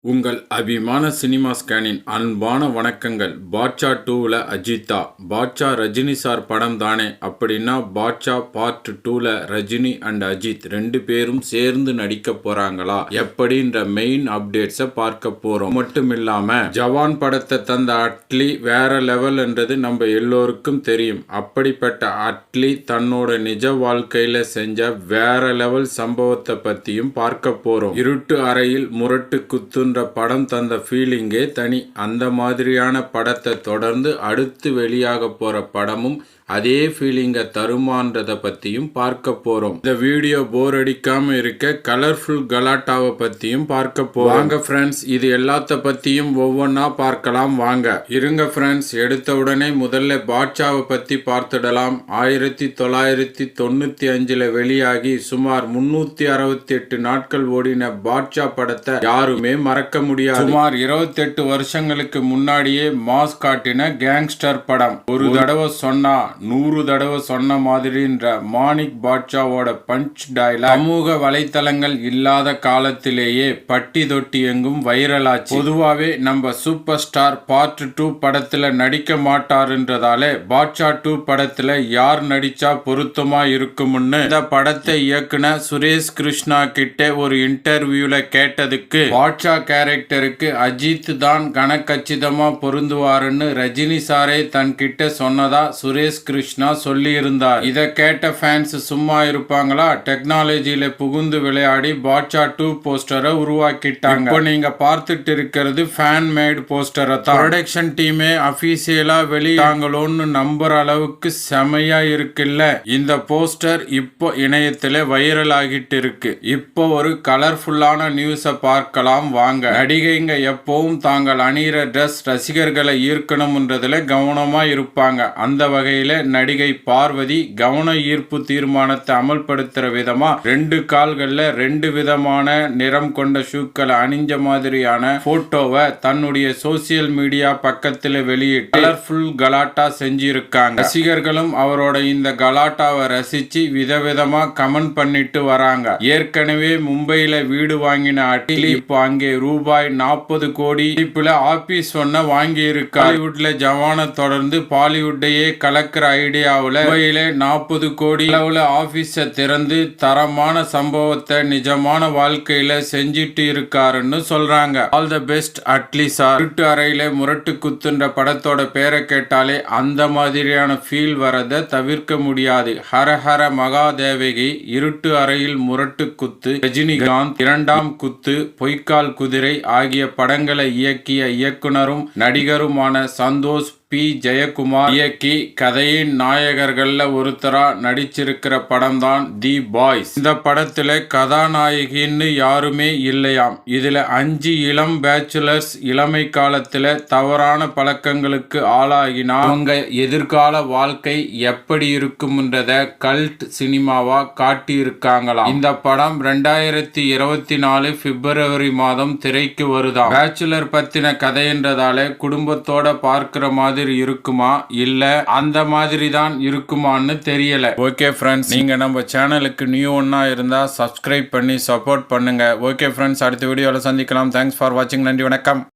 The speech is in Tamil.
உங்கள் அபிமான சினிமா ஸ்கேனின் அன்பான வணக்கங்கள். பாட்ஷா 2ல அஜித்தா. பாட்ஷா ரஜினி சார் படம் தானே, அப்படின்னா பாட்ஷா பார்ட் 2ல ரஜினி அண்ட் அஜித் ரெண்டு பேரும் சேர்ந்து நடிக்க போறாங்களா எப்படின்ற மெயின் அப்டேட்ஸை பார்க்க போறோம். மட்டும் இல்லாம ஜவான் படத்தை தந்த அட்லி வேற லெவல் என்றது நம்ம எல்லோருக்கும் தெரியும். அப்படிப்பட்ட அட்லி தன்னோட நிஜ வாழ்க்கையில செஞ்ச வேற லெவல் சம்பவத்தை பத்தியும் பார்க்க போறோம். இருட்டு அறையில் முரட்டு குத்து படம் தந்த ஃபீலிங்கே தனி. அந்த மாதிரியான படத்தை தொடர்ந்து அடுத்து வெளியாக போற படமும் அதே ஃபீலிங்கை தருமான்றதை பற்றியும் பார்க்க போகிறோம். இந்த வீடியோ போர் அடிக்காமல் இருக்க கலர்ஃபுல் கலாட்டாவை பற்றியும் பார்க்க போகிறோம். வாங்க ஃப்ரெண்ட்ஸ், இது எல்லாத்த பற்றியும் ஒவ்வொன்றா பார்க்கலாம் வாங்க. இருங்க ஃப்ரெண்ட்ஸ், எடுத்த உடனே முதல்ல பாட்ஷாவை பற்றி பார்த்துடலாம். 1995 வெளியாகி சுமார் 368 நாட்கள் ஓடின பாட்ஷா படத்தை யாருமே மறக்க முடியாது. சுமார் 28 வருஷங்களுக்கு முன்னாடியே மாஸ் காட்டின கேங்ஸ்டர் படம். ஒரு தடவை சொன்னா 100 தடவை சொன்ன மாதிரின்ற மாணிக் பாட்ஷாவோட பஞ்ச் டயலாக் சமூக வலைத்தளங்கள் இல்லாத காலத்திலேயே பட்டி தொட்டி எங்கும் வைரலாச்சு. பொதுவாவே நம்ம சூப்பர் ஸ்டார் பார்ட் 2 படத்துல நடிக்க மாட்டாருன்றதாலே பாட்ஷா 2 படத்துல யார் நடிச்சா பொருத்தமா இருக்கும்னு இந்த படத்தை இயக்குன சுரேஷ் கிருஷ்ணா கிட்ட ஒரு இன்டர்வியூல கேட்டதுக்கு பாட்ஷா கேரக்டருக்கு அஜித் தான் கணக்கச்சிதமா பொருந்துவாருன்னு ரஜினி சாரே தன்கிட்ட சொன்னதா சுரேஷ் கிருஷ்ணா சொல்லி இருந்தார். இதை கேட்ட ஃபேன்ஸ் சும்மா இருப்பாங்களா? டெக்னாலஜியில புகுந்து விளையாடி பாட்ஷா 2 போஸ்டரை உருவாக்கிட்டாங்க. இப்போ நீங்க பார்த்துட்டு இருக்கிறது ஃபேன் மேட் போஸ்டரை தான். ப்ரொடக்ஷன் டீமே அபிஷியலா வெளியிட்டாங்களோன்னு நம்புற அளவுக்கு செமையா இருக்குல்ல. இந்த போஸ்டர் இப்போ இணையத்துல வைரல் ஆகிட்டு இருக்கு. இப்போ ஒரு கலர்ஃபுல்லான நியூஸை பார்க்கலாம் வாங்க. நடிகைங்க எப்பவும் தாங்கள் அணிகிற ட்ரெஸ் ரசிகர்களை ஈர்க்கணும்ன்றதுல கவனமா இருப்பாங்க. அந்த வகையில நடிகை பார்வதி கவன ஈர்ப்பு தீர்மானத்தை அமல்படுத்துற விதமா 2 கால்கள்ல 2 விதமான நிறம் கொண்ட ஷூக்களை அணிஞ்ச மாதிரியான போட்டோவை தன்னுடைய சோசியல் மீடியா பக்கத்துல வெளியிட்டு கலர்ஃபுல் கலாட்டா செஞ்சிருக்காங்க. ரசிகர்களும் அவரோட இந்த கலாட்டாவை ரசிச்சு விதவிதமா கமெண்ட் பண்ணிட்டு வராங்க. ஏற்கனவே மும்பையில வீடு வாங்கின அட்லி இப்போ அங்கே ரூபாய் 40 கோடி ஆபீஸ் ஒன்ன வாங்கி இருக்கு. ஹாலிவுட்ல ஜவானை தொடர்ந்து பாலிவுட்டையே கலக்கிற ஐடியாவில் 40 கோடி அளவுல ஆபீஸை திறந்து தரமான சம்பவத்தை நிஜமான வாழ்க்கையில செஞ்சிட்டு இருக்காருன்னு சொல்றாங்க. All the best Atlee sir. இருட்டு அறையில முரட்டு குத்துன்ற படத்தோட பேரை கேட்டாலே அந்த மாதிரியான ஃபீல் வரதை தவிர்க்க முடியாது. ஹரஹர மகாதேவகி, இருட்டு அறையில் முரட்டு குத்து, ரஜினிகாந்த், இரண்டாம் குத்து, பொய்க்கால் குதிரை ஆகிய படங்களை இயக்கிய இயக்குனரும் நடிகருமான சந்தோஷ் பி. ஜெயக்குமார் இயக்கி கதையின் நாயகர்கள்ல ஒருத்தரா நடிச்சிருக்கிற படம் தான் தி பாய்ஸ். இந்த படத்துல கதாநாயகின்னு யாருமே இல்லையாம். இதுல 5 இளம் பேச்சுலர்ஸ் இளமை காலத்துல தவறான பழக்கங்களுக்கு ஆளாகினா அவங்க எதிர்கால வாழ்க்கை எப்படி இருக்கும்ன்றத கல்ட் சினிமாவா காட்டியிருக்காங்களாம். இந்த படம் 2024 பிப்ரவரி மாதம் திரைக்கு வருதாம். பேச்சுலர் பத்தின கதைன்றதால குடும்பத்தோட பார்க்கிற மாதிரி இருக்குமா இல்ல அந்த மாதிரி தான் இருக்குமான்னு தெரியல. ஓகே ஃப்ரெண்ட்ஸ், நீங்க நம்ம சேனலுக்கு நியூ ஒன்னா இருந்தா சப்ஸ்கிரைப் பண்ணி சப்போர்ட் பண்ணுங்க. ஓகே ஃப்ரெண்ட்ஸ், அடுத்த வீடியோல சந்திக்கலாம். தேங்க்ஸ் ஃபார் வாட்சிங். நன்றி, வணக்கம்.